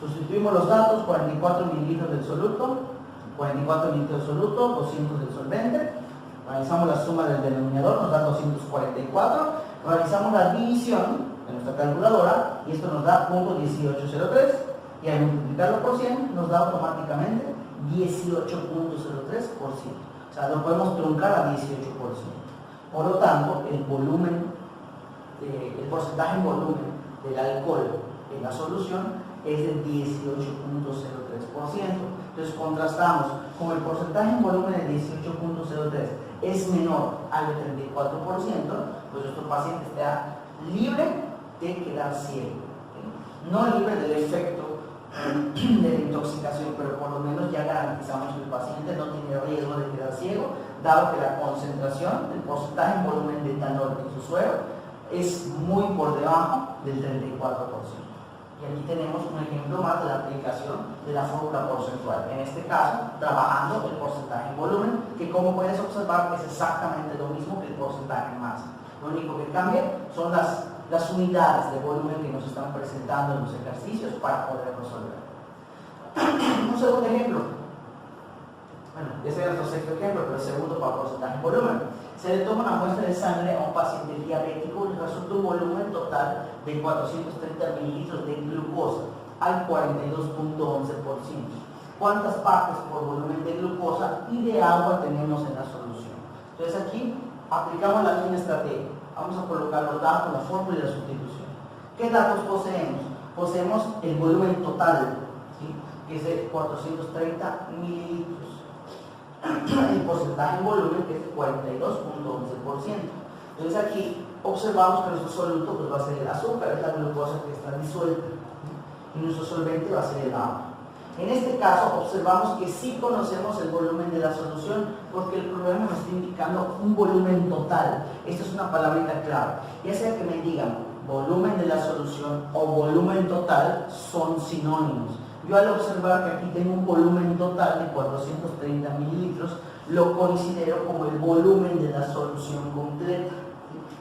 Sustituimos los datos: 44 mililitros del soluto, 44 mililitros del soluto, 200 del solvente. Realizamos la suma del denominador, nos da 244. Realizamos la división en nuestra calculadora y esto nos da 0.1803 y al multiplicarlo por 100 nos da automáticamente 18.03%. O sea, lo podemos truncar a 18%. Por lo tanto, el porcentaje en volumen del alcohol en la solución es del 18.03%. Entonces contrastamos con el porcentaje en volumen del 18.03 es menor al 34%, pues nuestro paciente está libre de quedar ciego, no libre del efecto de la intoxicación, pero por lo menos ya garantizamos que el paciente no tiene riesgo de quedar ciego, dado que la concentración del porcentaje en volumen de etanol en su suero es muy por debajo del 34%. Y aquí tenemos un ejemplo más de la aplicación de la fórmula porcentual. En este caso, trabajando el porcentaje en volumen, que como puedes observar es exactamente lo mismo que el porcentaje en masa. Lo único que cambia son las unidades de volumen que nos están presentando en los ejercicios para poder resolver. Un segundo ejemplo. Bueno, ese era nuestro sexto ejemplo, pero el segundo para porcentaje en volumen. Se le toma una muestra de sangre a un paciente diabético y resulta un volumen total de 430 mililitros de glucosa al 42.11%. ¿Cuántas partes por volumen de glucosa y de agua tenemos en la solución? Entonces aquí aplicamos la misma estrategia. Vamos a colocar los datos, la fórmula y la sustitución. ¿Qué datos poseemos? Poseemos el volumen total, ¿sí?, que es de 430 mililitros. El porcentaje en volumen, que es de 42.11%. Entonces aquí observamos que nuestro soluto pues, va a ser el azúcar, es la glucosa que está disuelta, y nuestro solvente va a ser el agua. En este caso observamos que sí conocemos el volumen de la solución porque el problema nos está indicando un volumen total. Esta es una palabrita clave. Ya sea que me digan volumen de la solución o volumen total, son sinónimos. Yo al observar que aquí tengo un volumen total de 430 mililitros, lo considero como el volumen de la solución completa.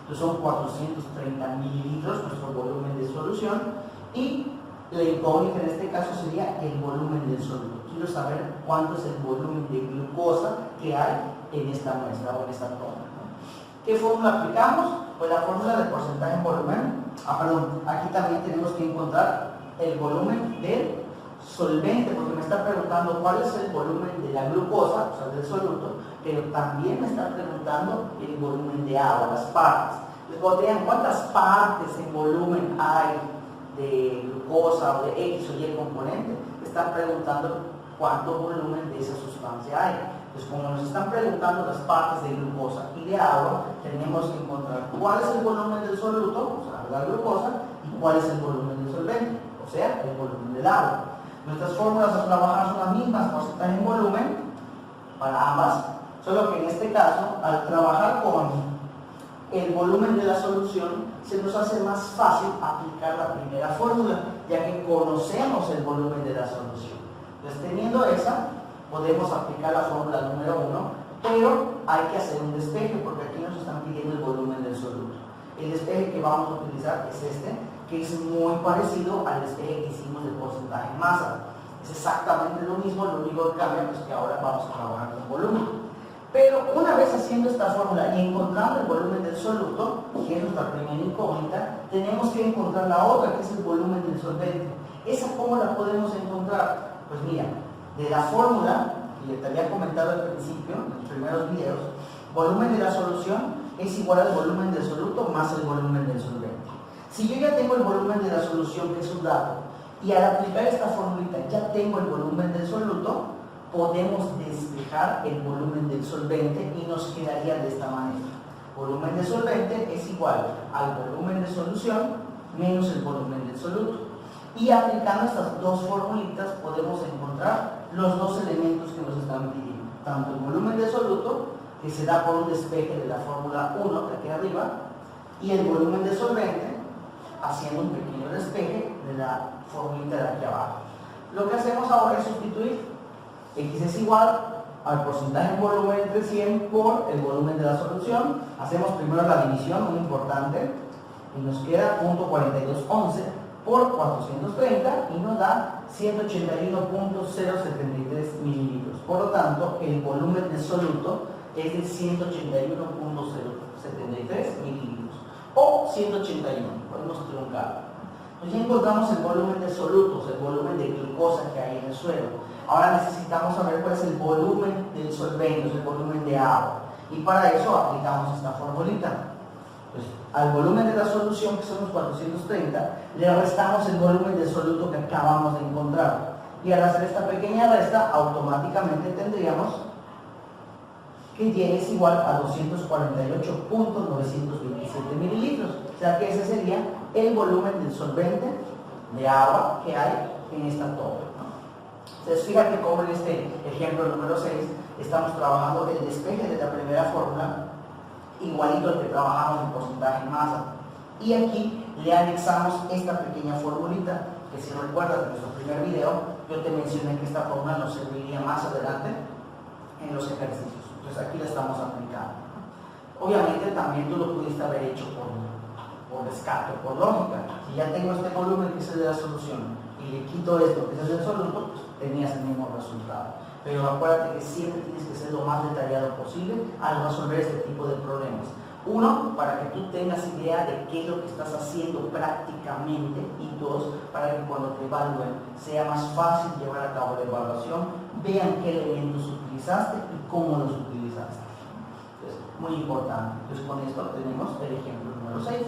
Entonces son 430 mililitros nuestro volumen de solución y la incógnita en este caso sería el volumen del soluto. Quiero saber cuánto es el volumen de glucosa que hay en esta muestra o en esta toma. ¿Qué fórmula aplicamos? Pues la fórmula del porcentaje en volumen. Aquí también tenemos que encontrar el volumen del solvente, porque me está preguntando cuál es el volumen de la glucosa, o sea, del soluto, pero también me está preguntando el volumen de agua, las partes. Les vean cuántas partes en volumen hay de glucosa o de X o Y componente. Están preguntando cuánto volumen de esa sustancia hay. Pues como nos están preguntando las partes de glucosa y de agua, tenemos que encontrar cuál es el volumen del soluto, o sea, la glucosa, y cuál es el volumen del solvente, o sea, el volumen del agua. Nuestras fórmulas a trabajar son las mismas, porcentaje en volumen para ambas, solo que en este caso, al trabajar con el volumen de la solución, se nos hace más fácil aplicar la primera fórmula, ya que conocemos el volumen de la solución. Entonces, teniendo esa, podemos aplicar la fórmula número 1, pero hay que hacer un despeje, porque aquí nos están pidiendo el volumen del soluto. El despeje que vamos a utilizar es este, que es muy parecido al despeje que hicimos del porcentaje en masa. Es exactamente lo mismo, lo único que cambia es que ahora vamos a trabajar con volumen. Pero una vez haciendo esta fórmula y encontrando el volumen del soluto, que es nuestra primera incógnita, tenemos que encontrar la otra, que es el volumen del solvente. ¿Esa cómo la podemos encontrar? Pues mira, de la fórmula, que te había comentado al principio, en los primeros videos, volumen de la solución es igual al volumen del soluto más el volumen del solvente. Si yo ya tengo el volumen de la solución, que es un dato, y al aplicar esta formulita ya tengo el volumen del soluto, podemos despejar el volumen del solvente y nos quedaría de esta manera. Volumen de solvente es igual al volumen de solución menos el volumen del soluto. Y aplicando estas dos formulitas podemos encontrar los dos elementos que nos están pidiendo. Tanto el volumen de soluto, que se da por un despeje de la fórmula 1 de aquí arriba, y el volumen de solvente, haciendo un pequeño despeje de la formulita de aquí abajo. Lo que hacemos ahora es sustituir. X es igual al porcentaje en volumen entre 100 por el volumen de la solución. Hacemos primero la división, muy importante, y nos queda 0.4211 por 430 y nos da 181.073 mililitros. Por lo tanto, el volumen de soluto es de 181.073 mililitros o 181, podemos truncar. Pues ya encontramos el volumen de solutos, el volumen de glucosa que hay en el suelo. Ahora necesitamos saber cuál es el volumen del solvente, el volumen de agua. Y para eso aplicamos esta formulita. Pues, al volumen de la solución, que son los 430, le restamos el volumen del soluto que acabamos de encontrar. Y al hacer esta pequeña resta, automáticamente tendríamos que Y es igual a 248.927 mililitros. O sea que ese sería el volumen del solvente de agua que hay en esta toma. Entonces, fíjate cómo en este ejemplo número 6 estamos trabajando el despeje de la primera fórmula igualito al que trabajamos en porcentaje en masa. Y aquí le anexamos esta pequeña formulita, que si recuerdas de nuestro primer video, yo te mencioné que esta fórmula nos serviría más adelante en los ejercicios. Entonces aquí la estamos aplicando. Obviamente también tú lo pudiste haber hecho por descarte, por lógica. Si ya tengo este volumen que es el de la solución y le quito esto que es el del soluto, pues tenías el mismo resultado. Pero acuérdate que siempre tienes que ser lo más detallado posible al resolver este tipo de problemas. Uno, para que tú tengas idea de qué es lo que estás haciendo prácticamente, y dos, para que cuando te evalúen sea más fácil llevar a cabo la evaluación, vean qué elementos utilizaste y cómo los utilizaste. Entonces, muy importante. Entonces, con esto tenemos el ejemplo número 6.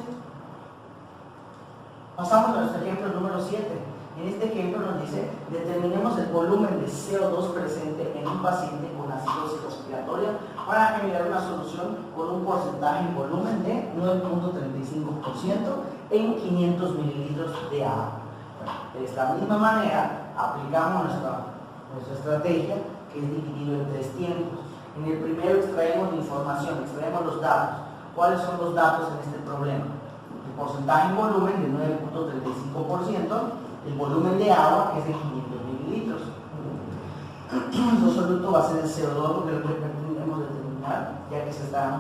Pasamos a nuestro ejemplo número 7. En este ejemplo nos dice, determinemos el volumen de CO2 presente en un paciente con acidosis respiratoria para generar una solución con un porcentaje en volumen de 9.35% en 500 mililitros de agua. Bueno, de esta misma manera aplicamos nuestra estrategia, que es dividido en 3 tiempos. En el primero extraemos la información, extraemos los datos. ¿Cuáles son los datos en este problema? El porcentaje en volumen de 9.35%, el volumen de agua, que es de 500 mililitros. Nuestro soluto va a ser el CO2, porque lo que pretendemos determinar, ya que se está en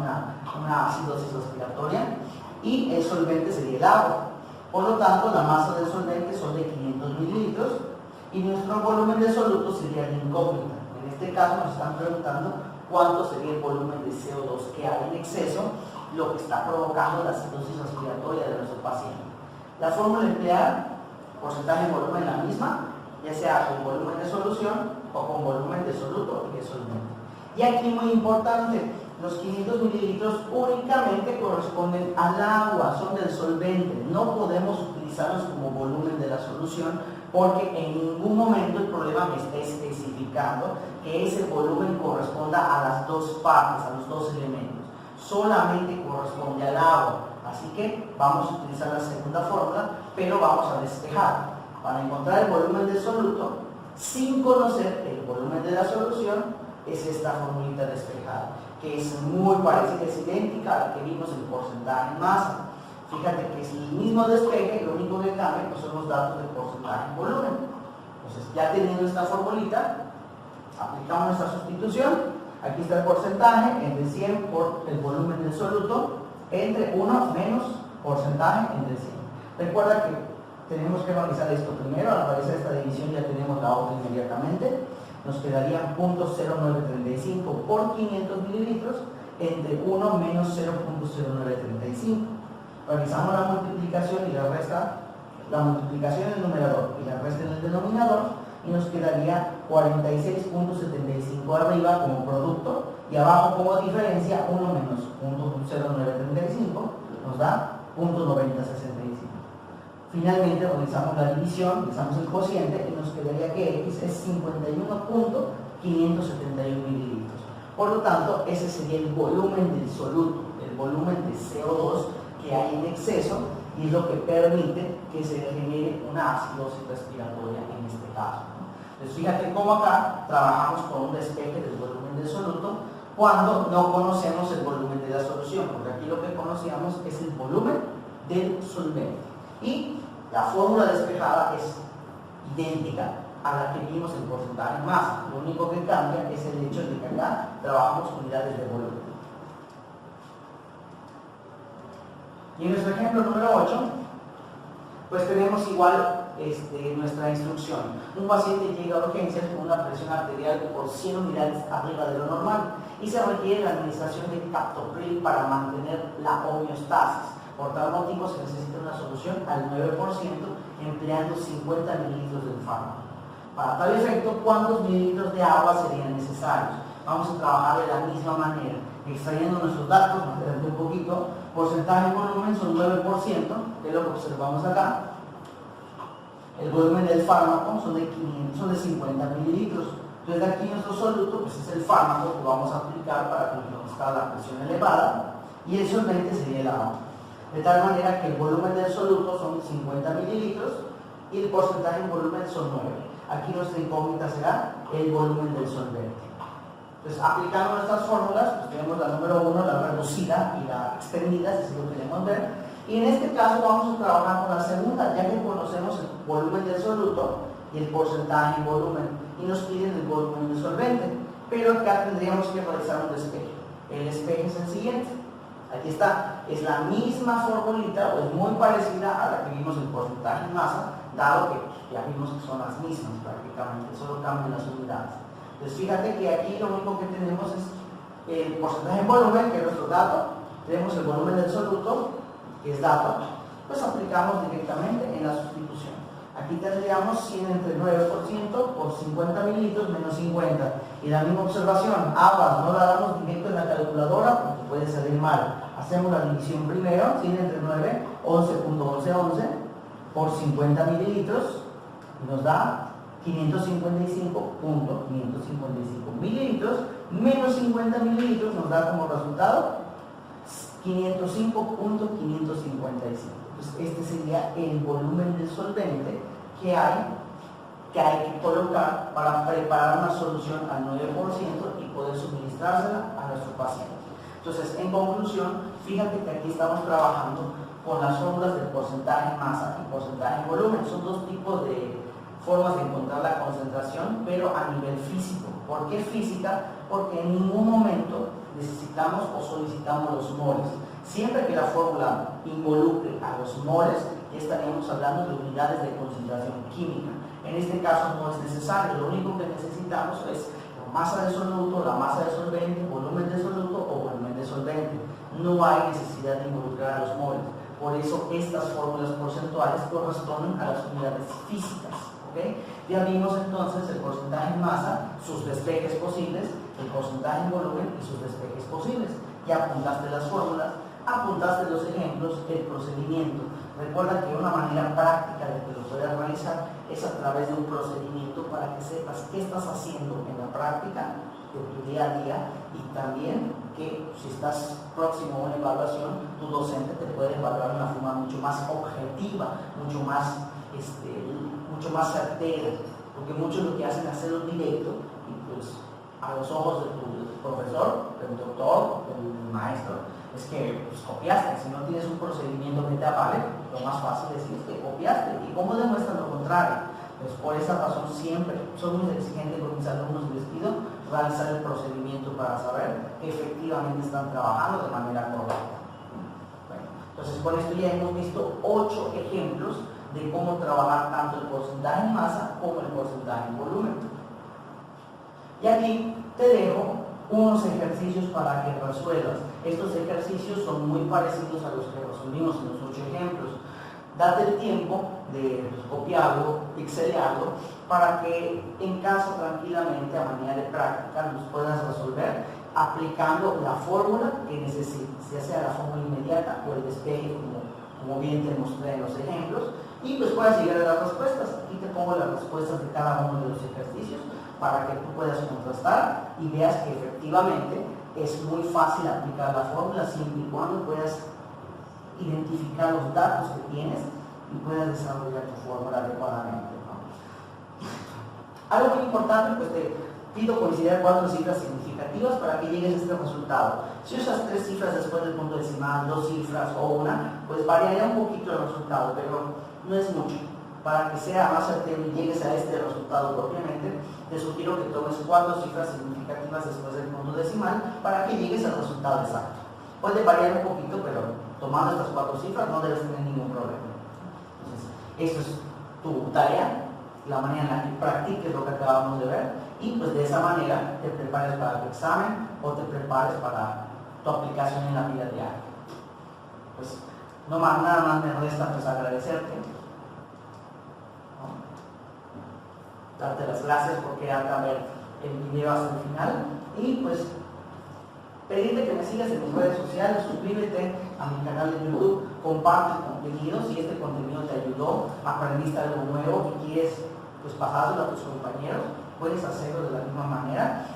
una acidosis respiratoria, y el solvente sería el agua. Por lo tanto, la masa del solvente son de 500 mililitros y nuestro volumen de soluto sería la incógnita. En este caso nos están preguntando cuánto sería el volumen de CO2 que hay en exceso, lo que está provocando la acidosis respiratoria de nuestro paciente. La fórmula empleada, porcentaje en volumen la misma, ya sea con volumen de solución o con volumen de soluto y de solvente. Y aquí muy importante, los 500 mililitros únicamente corresponden al agua, son del solvente. No podemos utilizarlos como volumen de la solución porque en ningún momento el problema me está especificando que ese volumen corresponda a las dos partes, a los dos elementos. Solamente corresponde al agua. Así que vamos a utilizar la segunda fórmula, pero vamos a despejar. Para encontrar el volumen del soluto, sin conocer el volumen de la solución, es esta formulita despejada, que es muy parecida, es idéntica a la que vimos en porcentaje en masa. Fíjate que es el mismo despeje, lo único que cambia pues son los datos de porcentaje en volumen. Entonces, ya teniendo esta formulita, aplicamos nuestra sustitución. Aquí está el porcentaje entre 100 por el volumen del soluto, entre 1 menos porcentaje entre 100. Recuerda que tenemos que realizar esto primero. Al realizar esta división ya tenemos la otra inmediatamente. Nos quedarían 0.0935 por 500 mililitros entre 1 menos 0.0935. Realizamos la multiplicación y la resta, la multiplicación en el numerador y la resta en el denominador, y nos quedaría 46.75 arriba como producto y abajo como diferencia 1 menos 0.0935 nos da 0.9065. Finalmente realizamos la división, realizamos el cociente y nos quedaría que X es 51.571 mililitros. Por lo tanto, ese sería el volumen del soluto, el volumen de CO2 que hay en exceso y es lo que permite que se genere una acidosis respiratoria en este caso. Entonces fíjate cómo acá trabajamos con un despeje del volumen del soluto cuando no conocemos el volumen de la solución, porque aquí lo que conocíamos es el volumen del solvente. Y la fórmula despejada es idéntica a la que vimos en porcentaje en masa. Lo único que cambia es el hecho de que acá trabajamos unidades de volumen. Y en nuestro ejemplo número 8, pues tenemos igual nuestra instrucción. Un paciente llega a urgencias con una presión arterial por 100 unidades arriba de lo normal y se requiere la administración de captopril para mantener la homeostasis. Por tal motivo se necesita una solución al 9% empleando 50 mililitros del fármaco. Para tal efecto, ¿cuántos mililitros de agua serían necesarios? Vamos a trabajar de la misma manera, extrayendo nuestros datos, mantenemos un poquito, porcentaje de volumen son 9%, que es lo que observamos acá. El volumen del fármaco son de 50 mililitros. Entonces aquí nuestro soluto pues es el fármaco que vamos a aplicar para contrarrestar la presión elevada y el solvente sería el agua. De tal manera que el volumen del soluto son 50 mililitros y el porcentaje de volumen son 9. Aquí nuestra incógnita será el volumen del solvente. Entonces, aplicando nuestras fórmulas, pues tenemos la número 1, la reducida y la extendida, si lo queremos ver. Y en este caso vamos a trabajar con la segunda, ya que conocemos el volumen del soluto y el porcentaje en volumen, y nos piden el volumen del solvente. Pero acá tendríamos que realizar un despeje. El despeje es el siguiente. Aquí está, es la misma formulita, o es muy parecida a la que vimos en porcentaje en masa, dado que ya vimos que son las mismas prácticamente, solo cambian las unidades. Entonces fíjate que aquí lo único que tenemos es el porcentaje en volumen, que es nuestro dato, tenemos el volumen del soluto, que es dato, pues aplicamos directamente en la sustitución. Aquí tendríamos 100 entre 9% por 50 mililitros menos 50. Y la misma observación, aguas, no la damos directo en la calculadora porque puede salir mal. Hacemos la división primero, 100 entre 9, 11.1111 por 50 mililitros, y nos da 555.555 mililitros, menos 50 mililitros nos da como resultado 505.555. Entonces este sería el volumen del solvente que hay que colocar para preparar una solución al 9% y poder suministrársela a nuestro paciente. Entonces, en conclusión, fíjate que aquí estamos trabajando con las fórmulas del porcentaje en masa y porcentaje en volumen. Son dos tipos de formas de encontrar la concentración, pero a nivel físico. ¿Por qué física? Porque en ningún momento necesitamos o solicitamos los moles. Siempre que la fórmula involucre a los moles, estaríamos hablando de unidades de concentración química. En este caso no es necesario, lo único que necesitamos es la masa de soluto, la masa de solvente, volumen de soluto o volumen de solvente. No hay necesidad de involucrar a los moles. Por eso estas fórmulas porcentuales corresponden a las unidades físicas. ¿Okay? Ya vimos entonces el porcentaje en masa, sus despejes posibles, el porcentaje en volumen y sus despejes posibles. Ya apuntaste las fórmulas, apuntaste los ejemplos, el procedimiento. Recuerda que una manera práctica de que lo puedas realizar es a través de un procedimiento para que sepas qué estás haciendo en la práctica de tu día a día y también que si estás próximo a una evaluación, tu docente te puede evaluar de una forma mucho más objetiva, mucho más certera, porque muchos lo que hacen es hacerlo directo y pues a los ojos de tu profesor, del doctor, del maestro, es que pues, copiaste. Si no tienes un procedimiento que te avale, lo más fácil es que copiaste. ¿Y cómo demuestran lo contrario? Pues por esa razón siempre soy muy exigente con mis alumnos y les pido realizar el procedimiento para saber que efectivamente están trabajando de manera correcta. Bueno, entonces con esto ya hemos visto 8 ejemplos de cómo trabajar tanto el porcentaje en masa como el porcentaje en volumen. Y aquí te dejo unos ejercicios para que resuelvas. Estos ejercicios son muy parecidos a los que resolvimos en los 8 ejemplos. Date el tiempo de copiarlo, pixelarlo, para que en casa tranquilamente, a manera de práctica, los puedas resolver aplicando la fórmula que necesites, ya sea la fórmula inmediata o el despeje, como bien te mostré en los ejemplos, y pues puedas llegar a las respuestas. Aquí te pongo las respuestas de cada uno de los ejercicios para que tú puedas contrastar y veas que efectivamente es muy fácil aplicar la fórmula siempre y cuando puedas identificar los datos que tienes y puedas desarrollar tu fórmula adecuadamente, ¿no? Algo muy importante, pues te pido considerar 4 cifras significativas para que llegues a este resultado. Si usas 3 cifras después del punto decimal, 2 cifras o una, pues variaría un poquito el resultado, pero no es mucho. Para que sea más certero y llegues a este resultado propiamente, te sugiero que tomes 4 cifras significativas después del punto decimal para que llegues al resultado exacto. Puede variar un poquito, pero tomando estas 4 cifras no debes tener ningún problema. Entonces, esto es tu tarea, la manera en la que practiques lo que acabamos de ver, y pues de esa manera te prepares para tu examen o te prepares para tu aplicación en la vida diaria. Pues nada más me resta pues agradecerte, ¿no? Darte las gracias por quedarte a ver el video hasta el final y pues pedirte que me sigas en mis redes sociales, suscríbete a mi canal de YouTube, comparte el contenido. Si este contenido te ayudó, aprendiste algo nuevo y quieres pues pasárselo a tus compañeros, puedes hacerlo de la misma manera.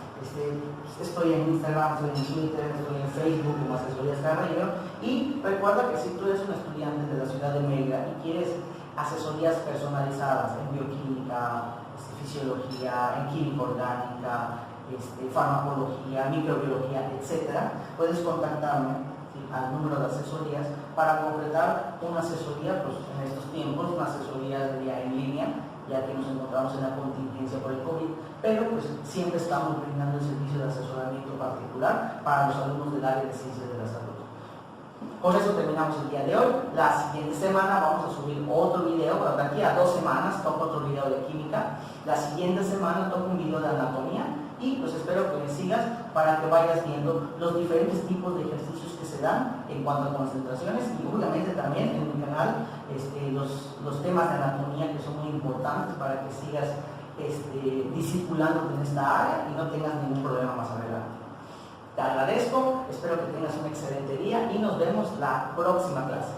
Estoy en Instagram, estoy en Twitter, estoy en Facebook como Asesorías Carrillo, y recuerda que si tú eres un estudiante de la ciudad de Mérida y quieres asesorías personalizadas en bioquímica, fisiología, en química orgánica, farmacología, microbiología, etc., puedes contactarme, ¿sí?, al número de asesorías para completar una asesoría pues, en estos tiempos, una asesoría de día en línea, ya que nos encontramos en la contingencia por el COVID, pero pues siempre estamos brindando el servicio de asesoramiento particular para los alumnos del área de ciencias de la salud. Con eso terminamos el día de hoy. La siguiente semana vamos a subir otro video, pero de aquí a 2 semanas toco otro video de química. La siguiente semana toco un video de anatomía y pues espero que me sigas para que vayas viendo los diferentes tipos de ejercicios que se dan en cuanto a concentraciones y obviamente también en mi canal los temas de anatomía que son muy importantes para que sigas discipulándote en esta área y no tengas ningún problema más adelante. Te agradezco, espero que tengas un excelente día y nos vemos la próxima clase.